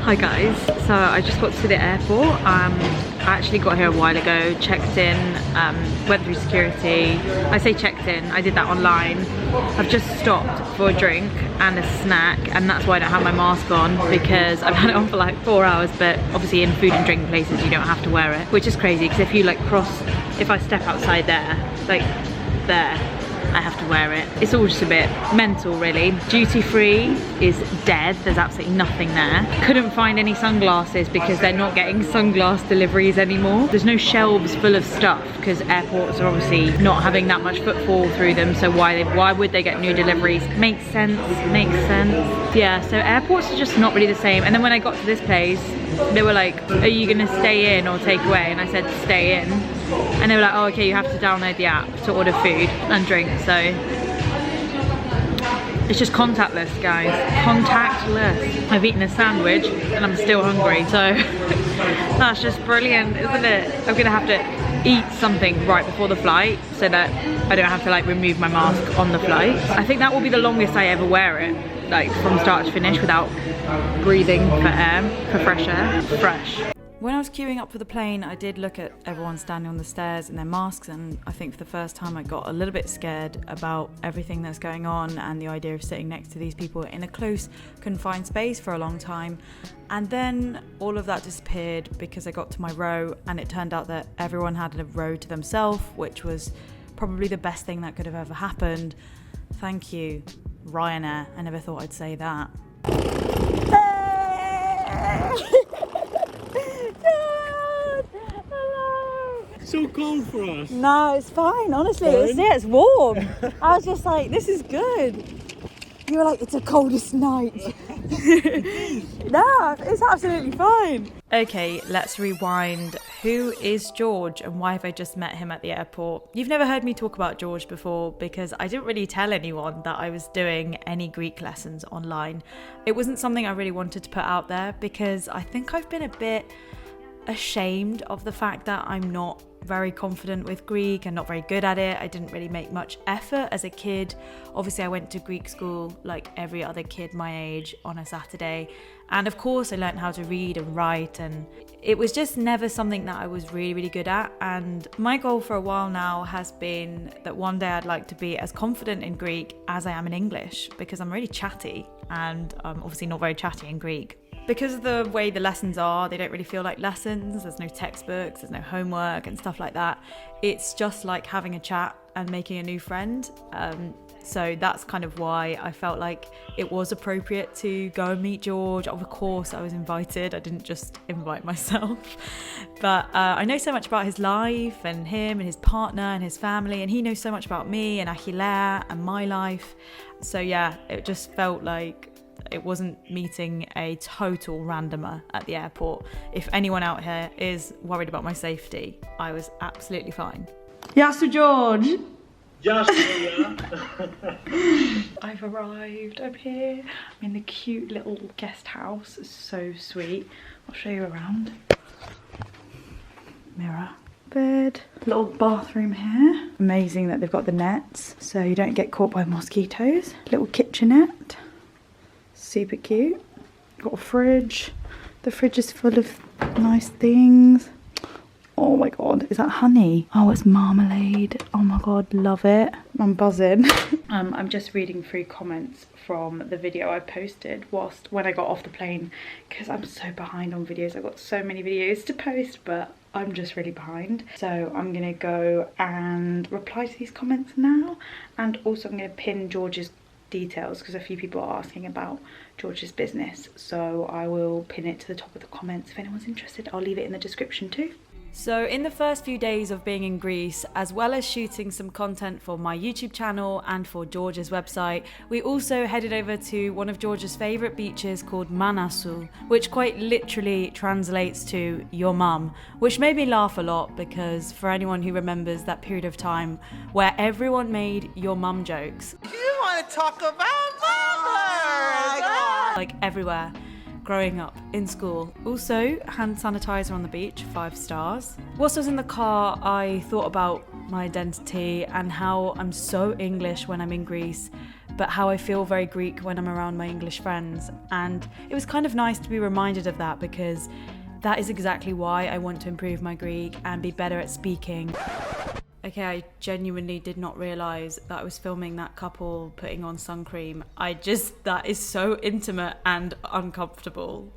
Hi guys, so I just got to the airport. I actually got here a while ago, checked in, went through security. I say checked in, I did that online. I've just stopped for a drink and a snack, and that's why I don't have my mask on, because I've had it on for like 4 hours, but obviously in food and drink places you don't have to wear it, which is crazy because if you like if I step outside there, like there, I have to wear it. It's all just a bit mental really. Duty free is dead, there's absolutely nothing there. Couldn't find any sunglasses because they're not getting sunglass deliveries anymore. There's no shelves full of stuff because airports are obviously not having that much footfall through them, so why would they get new deliveries? Makes sense, makes sense. Yeah, so airports are just not really the same. And then when I got to this place, they were like, are you gonna stay in or take away? And I said stay in. And they were like, oh okay, you have to download the app to order food and drink. So it's just contactless, guys, contactless. I've eaten a sandwich and I'm still hungry, so that's just brilliant, isn't it? I'm gonna have to eat something right before the flight so that I don't have to like remove my mask on the flight. I think that will be the longest I ever wear it, like from start to finish without breathing for air, for fresh air. Fresh. When I was queuing up for the plane, I did look at everyone standing on the stairs in their masks, and I think for the first time I got a little bit scared about everything that's going on and the idea of sitting next to these people in a close, confined space for a long time. And then all of that disappeared because I got to my row and it turned out that everyone had a row to themselves, which was probably the best thing that could have ever happened. Thank you, Ryanair. I never thought I'd say that. So cold for us. No, it's fine, honestly. It's warm. I was just like, this is good. You were like, it's the coldest night. No, it's absolutely fine. Okay, let's rewind. Who is George and why have I just met him at the airport? You've never heard me talk about George before because I didn't really tell anyone that I was doing any Greek lessons online. It wasn't something I really wanted to put out there because I think I've been a bit ashamed of the fact that I'm not very confident with Greek and not very good at it. I didn't really make much effort as a kid. Obviously I went to Greek school like every other kid my age on a Saturday, and of course I learned how to read and write, and it was just never something that I was really good at. And my goal for a while now has been that one day I'd like to be as confident in Greek as I am in English, because I'm really chatty and I'm obviously not very chatty in Greek. Because of the way the lessons are, they don't really feel like lessons. There's no textbooks, there's no homework and stuff like that. It's just like having a chat and making a new friend. So that's kind of why I felt like it was appropriate to go and meet George. Of course, I was invited. I didn't just invite myself. But I know so much about his life and him and his partner and his family. And he knows so much about me and Achille and my life. So yeah, it just felt like it wasn't meeting a total randomer at the airport. If anyone out here is worried about my safety, I was absolutely fine. Yes, George. Yes, yeah. I've arrived. I'm here. I'm in the cute little guest house. It's so sweet. I'll show you around. Mirror. Bed. Little bathroom here. Amazing that they've got the nets so you don't get caught by mosquitoes. Little kitchenette. Super cute. Got a fridge. The fridge is full of nice things. Oh my god, is that honey? Oh, it's marmalade. Oh my god, love it. I'm buzzing. I'm just reading through comments from the video I posted when I got off the plane, because I'm so behind on videos. I've got so many videos to post, but I'm just really behind. So I'm gonna go and reply to these comments now, and also I'm gonna pin George's details because a few people are asking about George's business, so I will pin it to the top of the comments if anyone's interested. I'll leave it in the description too. So in the first few days of being in Greece, as well as shooting some content for my YouTube channel and for George's website, we also headed over to one of George's favourite beaches called Manassou, which quite literally translates to your mum, which made me laugh a lot because for anyone who remembers that period of time where everyone made your mum jokes. You want to talk about mama? Like everywhere. Growing up in school. Also, hand sanitizer on the beach, 5 stars. Whilst I was in the car, I thought about my identity and how I'm so English when I'm in Greece but how I feel very Greek when I'm around my English friends. And it was kind of nice to be reminded of that, because that is exactly why I want to improve my Greek and be better at speaking. Okay, I genuinely did not realise that I was filming that couple putting on sun cream. That is so intimate and uncomfortable.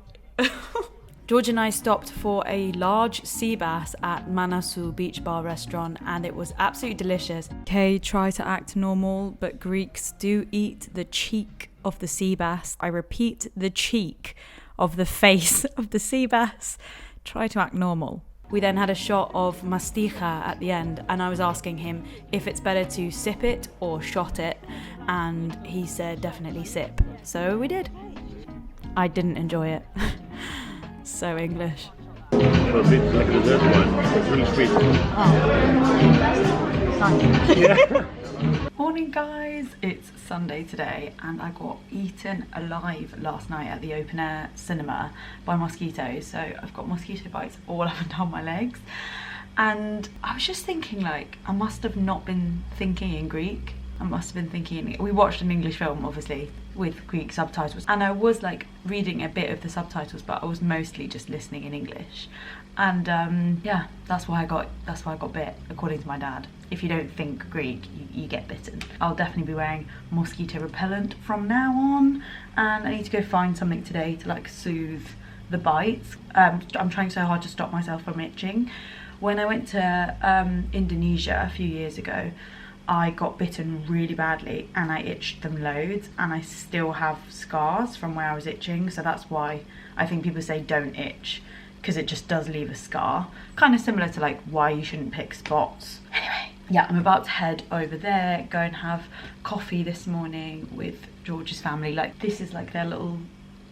George and I stopped for a large sea bass at Manasu Beach Bar restaurant, and it was absolutely delicious. Okay, try to act normal, but Greeks do eat the cheek of the sea bass. I repeat, the cheek of the face of the sea bass. Try to act normal. We then had a shot of masticha at the end, and I was asking him if it's better to sip it or shot it, and he said definitely sip. So we did. I didn't enjoy it. So English. A bit like the dessert one. It's really sweet. Oh. Yeah. Morning guys, it's Sunday today and I got eaten alive last night at the open air cinema by mosquitoes. So I've got mosquito bites all up and down my legs, and I was just thinking, like, I must have not been thinking in Greek. I must have been thinking, we watched an English film obviously with Greek subtitles, and I was like reading a bit of the subtitles, but I was mostly just listening in English. And yeah, that's why I got bit, according to my dad. If you don't think Greek, you get bitten. I'll definitely be wearing mosquito repellent from now on, and I need to go find something today to like soothe the bites. I'm trying so hard to stop myself from itching. When I went to Indonesia a few years ago, I got bitten really badly and I itched them loads, and I still have scars from where I was itching. So that's why I think people say don't itch, because it just does leave a scar. Kind of similar to like why you shouldn't pick spots. Anyway, yeah, I'm about to head over there, go and have coffee this morning with George's family. Like, this is like their little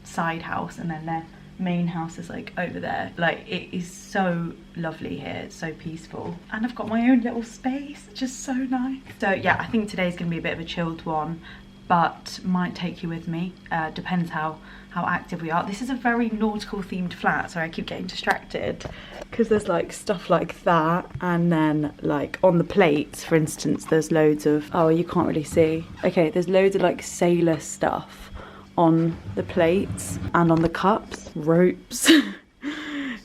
side house, and then their main house is like over there. Like, it is so lovely here, it's so peaceful, and I've got my own little space, just so nice. So yeah, I think today's gonna be a bit of a chilled one, but might take you with me. Depends how active we are. This is a very nautical themed flat. Sorry, I keep getting distracted because there's like stuff like that, and then like on the plates, for instance, there's loads of, oh, you can't really see. Okay, there's loads of like sailor stuff on the plates and on the cups. Ropes.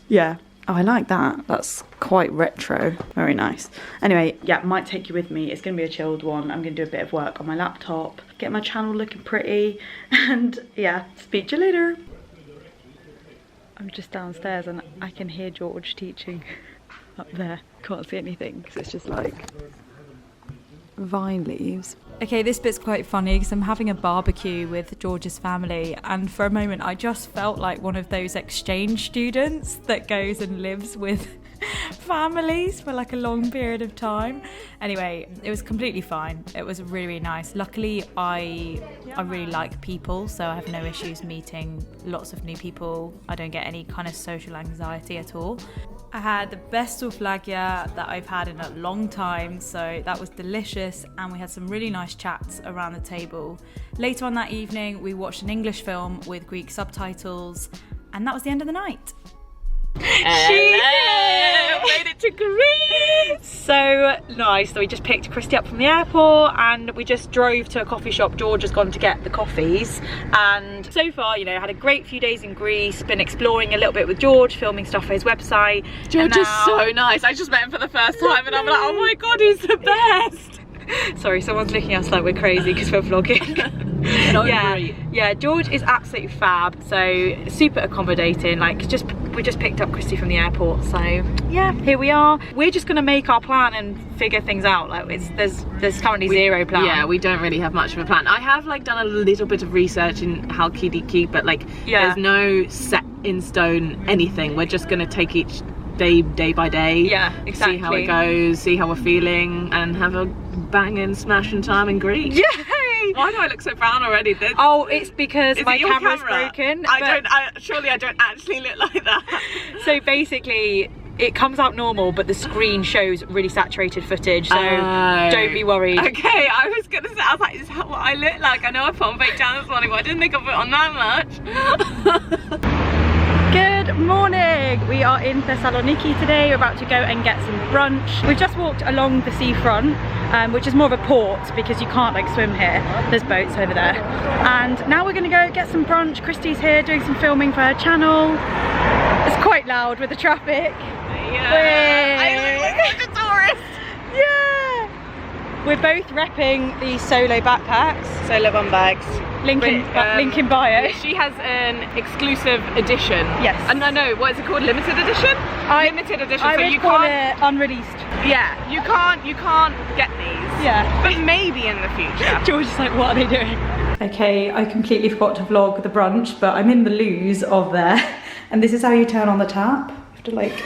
Yeah. Oh, I like that. That's quite retro. Very nice. Anyway, yeah, might take you with me. It's going to be a chilled one. I'm going to do a bit of work on my laptop, get my channel looking pretty, and yeah, speak to you later. I'm just downstairs and I can hear George teaching up there. Can't see anything because it's just like vine leaves. Okay, this bit's quite funny because I'm having a barbecue with George's family, and for a moment I just felt like one of those exchange students that goes and lives with families for like a long period of time. Anyway, it was completely fine. It was really, really nice. Luckily, I really like people, so I have no issues meeting lots of new people. I don't get any kind of social anxiety at all. I had the best souflagia that I've had in a long time, so that was delicious, and we had some really nice chats around the table. Later on that evening, we watched an English film with Greek subtitles, and that was the end of the night. Hello! Made it to Greece! So nice. So we just picked Christie up from the airport and we just drove to a coffee shop. George has gone to get the coffees, and so far, you know, had a great few days in Greece, been exploring a little bit with George, filming stuff for his website. George is so nice. I just met him for the first time and I'm like, oh my god, he's the best. Sorry, someone's looking at us like we're crazy because we're vlogging. Yeah, George is absolutely fab, so super accommodating. Like, we just picked up Christie from the airport, so yeah, here we are. We're just gonna make our plan and figure things out. Like, there's currently zero plan. Yeah, we don't really have much of a plan. I have like done a little bit of research in Halkidiki, but like there's no set in stone anything. We're just gonna take each day by day. Yeah, exactly. See how it goes, see how we're feeling, and have a banging smashing time in Greece. Yay! Why do I look so brown already? Oh, it's because my camera's broken. Surely I don't actually look like that. So basically, it comes out normal, but the screen shows really saturated footage, so don't be worried. Okay, I was gonna say, I was like, is that what I look like? I know I put on fake tan this morning, but I didn't think I put on that much. Good morning! We are in Thessaloniki today. We're about to go and get some brunch. We've just walked along the seafront, which is more of a port because you can't like swim here. There's boats over there. And now we're gonna go get some brunch. Christie's here doing some filming for her channel. It's quite loud with the traffic. Yeah. I look like a tourist. Yeah! We're both repping the solo backpacks. Solo bum bags. Link in bio. She has an exclusive edition. Yes. And no, what is it called? Limited edition? Limited edition. I so would you call can't. it unreleased. Yeah, you can't get these. Yeah. But maybe in the future. George is like, what are they doing? Okay, I completely forgot to vlog the brunch, but I'm in the loos of there. And this is how you turn on the tap. You have to like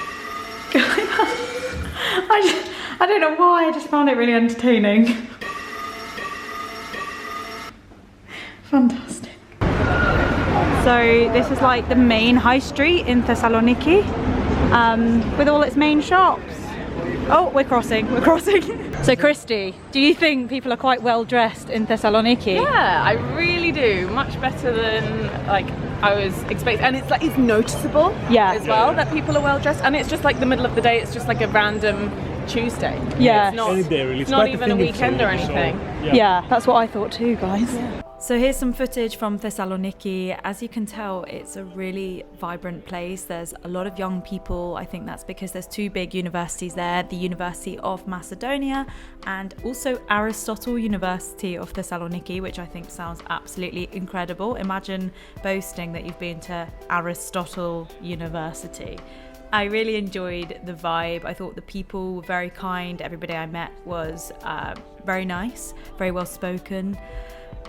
go like that. I don't know why, I just found it really entertaining. Fantastic. So this is like the main high street in Thessaloniki, with all its main shops. Oh, we're crossing. So Christy, do you think people are quite well dressed in Thessaloniki? Yeah, I really do. Much better than like I was expecting, and it's like it's noticeable as well that people are well dressed, and it's just like the middle of the day. It's just like a random Tuesday. Yeah, it's not, Any day, really. it's not even a weekend or anything. So, yeah, that's what I thought too, guys. Yeah. So here's some footage from Thessaloniki. As you can tell, it's a really vibrant place. There's a lot of young people. I think that's because there's two big universities there, the University of Macedonia and also Aristotle University of Thessaloniki, which I think sounds absolutely incredible. Imagine boasting that you've been to Aristotle University. I really enjoyed the vibe. I thought the people were very kind. Everybody I met was very nice, very well spoken.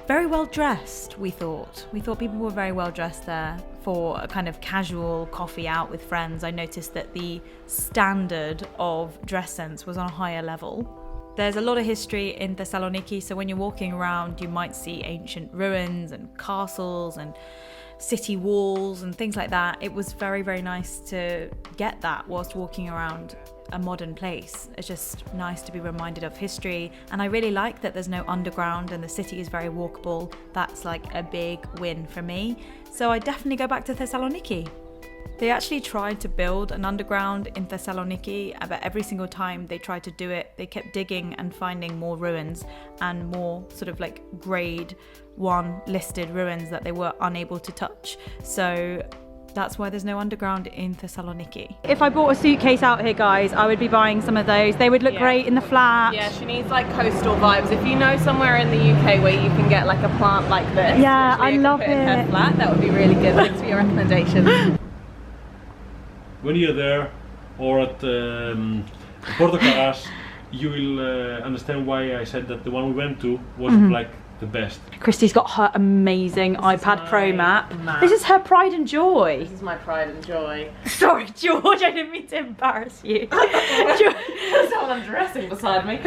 Very well dressed, we thought. We thought people were very well dressed there for a kind of casual coffee out with friends. I noticed that the standard of dress sense was on a higher level. There's a lot of history in Thessaloniki, so when you're walking around, you might see ancient ruins and castles and city walls and things like that. It was very, very nice to get that whilst walking around a modern place. It's just nice to be reminded of history, and I really like that there's no underground and the city is very walkable. That's like a big win for me, so I definitely go back to Thessaloniki. They actually tried to build an underground in Thessaloniki, but every single time they tried to do it, they kept digging and finding more ruins and more sort of like grade 1 listed ruins that they were unable to touch. So that's why there's no underground in Thessaloniki. If I bought a suitcase out here, guys, I would be buying some of those. They would look great in the flat. Yeah, she needs like coastal vibes. If you know somewhere in the UK where you can get like a plant like this, yeah, I love it. In her flat, that would be really good. Thanks for your recommendations. When you're there or at Porto Caras, you will understand why I said that the one we went to wasn't like the best. Christy's got her amazing iPad Pro map. This is her pride and joy. This is my pride and joy. Sorry, George, I didn't mean to embarrass you. There's someone undressing beside me.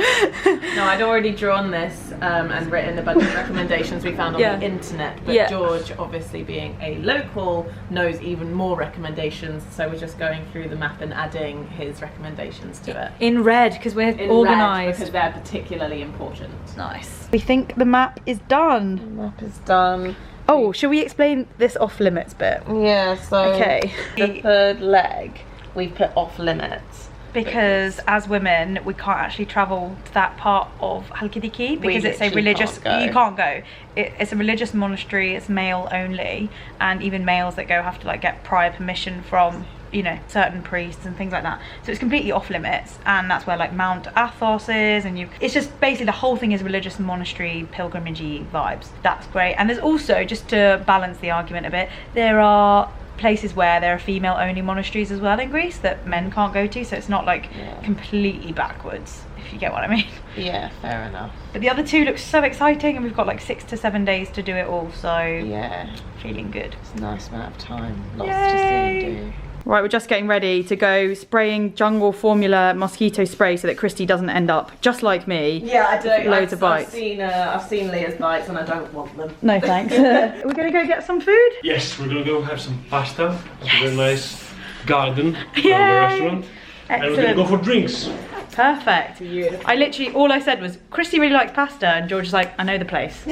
No, I'd already drawn this and written a bunch of recommendations we found on the internet, but George, obviously being a local, knows even more recommendations, so we're just going through the map and adding his recommendations to it. In red, because we're organised. Because they're particularly important. Nice. We think the map is done. The map is done. Oh, shall we explain this off limits bit? Yeah, so okay. The third leg we've put off limits. Because as women, we can't actually travel to that part of Halkidiki because it's a religious, you can't go. It's a religious monastery, it's male only, and even males that go have to like get prior permission from, you know, certain priests and things like that. So it's completely off limits, and that's where like Mount Athos is, and it's just basically the whole thing is religious monastery pilgrimagey vibes. That's great. And there's also, just to balance the argument a bit, there are places where there are female only monasteries as well in Greece that men can't go to, so it's not like completely backwards, if you get what I mean. Yeah, fair enough. But the other two look so exciting, and we've got like 6 to 7 days to do it all, so yeah, feeling good. It's a nice amount of time, lots to see and do. Right, we're just getting ready to go spraying Jungle Formula mosquito spray so that Christy doesn't end up, just like me, yeah, I don't. loads of bites. I've seen Leah's bites and I don't want them. No thanks. We're going to go get some food? Yes, we're gonna go have some pasta at a very nice garden of Yay! the restaurant. Excellent. And we're gonna go for drinks. Perfect. Beautiful. I literally, all I said was, Christy really likes pasta, and George is like, I know the place. So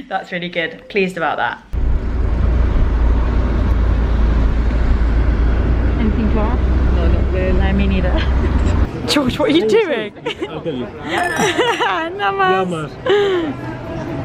that's really good. Pleased about that. George, what are you doing? I'll tell you. Namas.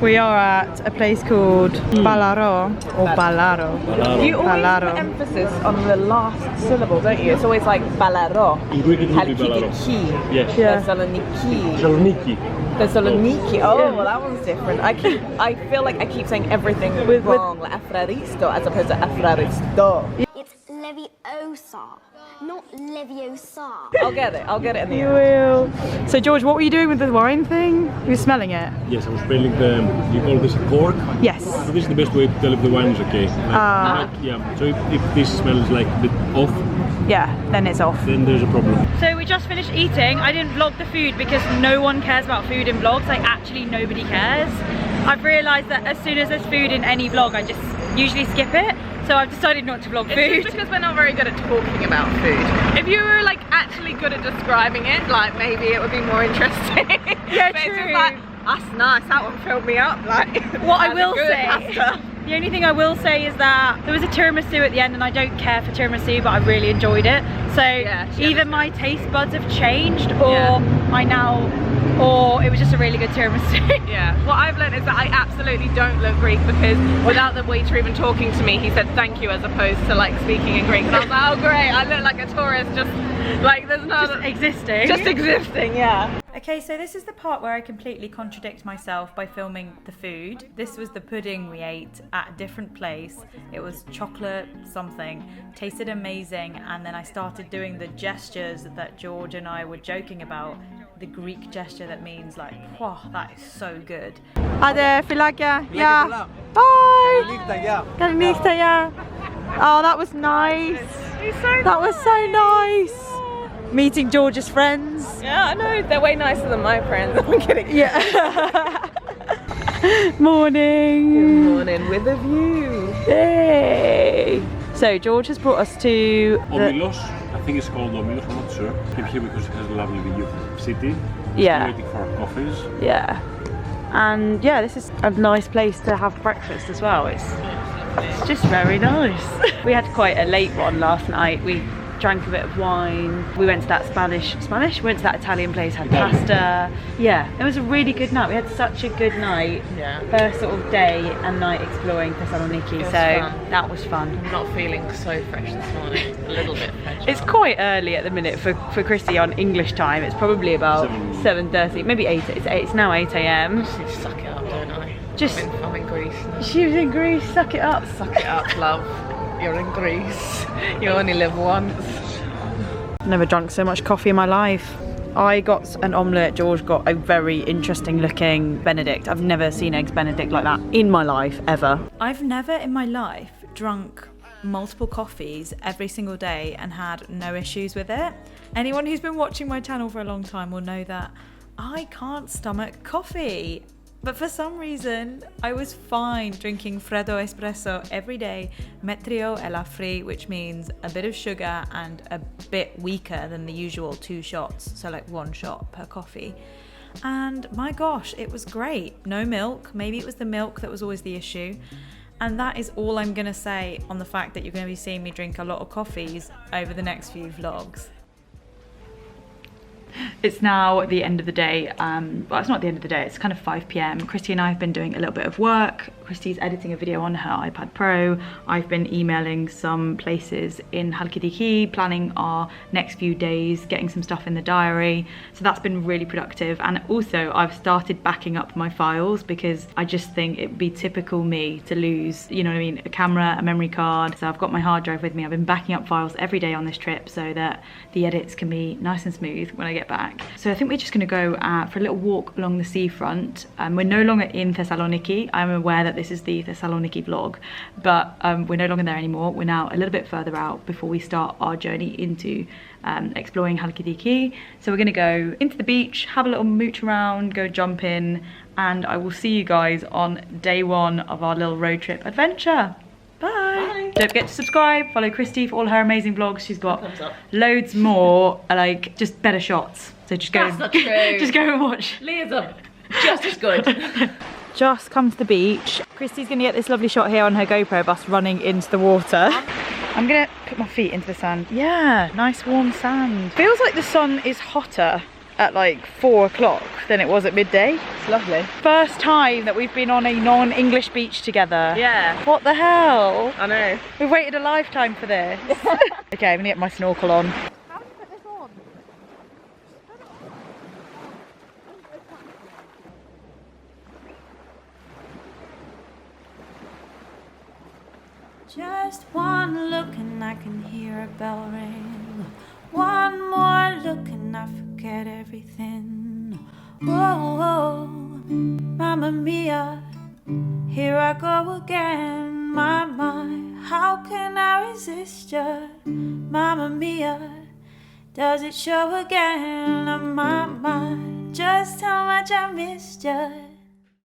We are at a place called Balaro or Balaro. You always put emphasis on the last syllable, don't you? It's always like Balaro. In Greek it would be Balaro. Halkidiki. Yes. Thessaloniki. Thessaloniki. Thessaloniki. Oh, well, that one's different. I feel like I keep saying everything wrong, like Afraristo as opposed to Afraristo. It's Leviosa, not Leviosa. I'll get it in the end. You will. So George, what were you doing with the wine thing? You were smelling it? Yes, I was smelling you call this a cork? Yes. So this is the best way to tell if the wine is okay. Yeah, so if this smells like a bit off, yeah, then it's off. then there's a problem. So we just finished eating. I didn't vlog the food because no one cares about food in vlogs. Like actually nobody cares. I've realised that as soon as there's food in any vlog, I just usually skip it. So I've decided not to vlog food. It's just because we're not very good at talking about food. If you were like actually good at describing it, like maybe it would be more interesting. Yeah, but true. It's just like, that's nice, that one filled me up. Like, what I will say, pasta. the only thing I will say is that there was a tiramisu at the end, and I don't care for tiramisu, but I really enjoyed it. So Yeah, either my taste buds have changed, or or it was just a really good tiramisu. Yeah, what I've learned is that I absolutely don't look Greek because without the waiter even talking to me, he said thank you as opposed to like speaking in Greek. And I was like, oh great, I look like a tourist, just like there's no Just existing. Just existing, yeah. Okay, so this is the part where I completely contradict myself by filming the food. This was the pudding we ate at a different place. It was chocolate something, tasted amazing, and then I started doing the gestures that George and I were joking about. The Greek gesture that means like, wow, that is so good. Hadi filakya, yeah. Bye. Kallikrateia. Oh, that was nice. That was so nice. Meeting George's friends. Yeah, I know, they're way nicer than my friends. I'm kidding. Yeah. Morning. Good morning with a view. Yay. So George has brought us to Omilos, I think it's called Omilos, I'm not sure. Came here because it has a lovely view of the city. Yeah. Waiting for our coffees. Yeah. And yeah, this is a nice place to have breakfast as well. It's just very nice. We had quite a late one last night. We drank a bit of wine. We went to that Spanish? We went to that Italian place, had pasta. Yeah, it was a really good night. We had such a good night. Yeah. First sort of day and night exploring Thessaloniki, so fun. that was fun. I'm not feeling so fresh this morning. A little bit fresh. It's quite early at the minute for Christie on English time. It's probably about 7:30, maybe 8. It's now 8 a.m. I just need to suck it up, don't I? I'm in Greece now. She was in Greece, suck it up. Suck it up, love. You're in Greece. You only live once. Never drunk so much coffee in my life. I got an omelette, George got a very interesting looking Benedict. I've never seen eggs Benedict like that in my life, ever. I've never in my life drunk multiple coffees every single day and had no issues with it. Anyone who's been watching my channel for a long time will know that I can't stomach coffee. But for some reason, I was fine drinking freddo espresso every day, metrio e la free, which means a bit of sugar and a bit weaker than the usual 2 shots, so like 1 shot per coffee. And my gosh, it was great. No milk, maybe it was the milk that was always the issue. And that is all I'm gonna say on the fact that you're gonna be seeing me drink a lot of coffees over the next few vlogs. It's now the end of the day. Well, it's not the end of the day, it's kind of 5 p.m. Christie and I have been doing a little bit of work. Christie's editing a video on her iPad Pro. I've been emailing some places in Halkidiki, planning our next few days, getting some stuff in the diary. So that's been really productive. And also I've started backing up my files because I just think it'd be typical me to lose, you know what I mean, a camera, a memory card. So I've got my hard drive with me. I've been backing up files every day on this trip so that the edits can be nice and smooth when I get back. So I think we're just gonna go for a little walk along the seafront. We're no longer in Thessaloniki. I'm aware that this is the Thessaloniki vlog, but we're no longer there anymore. We're now a little bit further out before we start our journey into exploring Halkidiki. So we're gonna go into the beach, have a little mooch around, go jump in, and I will see you guys on day 1 of our little road trip adventure. Bye. Bye. Don't forget to subscribe, follow Christie for all her amazing vlogs. She's got loads more, like just better shots. So just go. That's not true. Just go and watch. Leah's up just as good. Just come to the beach. Christie's gonna get this lovely shot here on her GoPro of us running into the water. I'm gonna put my feet into the sand. Yeah, nice warm sand. Feels like the sun is hotter at like 4 o'clock than it was at midday. It's lovely. First time that we've been on a non-English beach together. Yeah. What the hell? I know. We've waited a lifetime for this. Okay, I'm gonna get my snorkel on. How do you put this on? Just one look and I can hear a bell ring. One more look and I forget everything. Whoa, whoa, Mamma Mia, here I go again. My, how can I resist you? Mamma Mia, does it show again? My, just how much I missed you.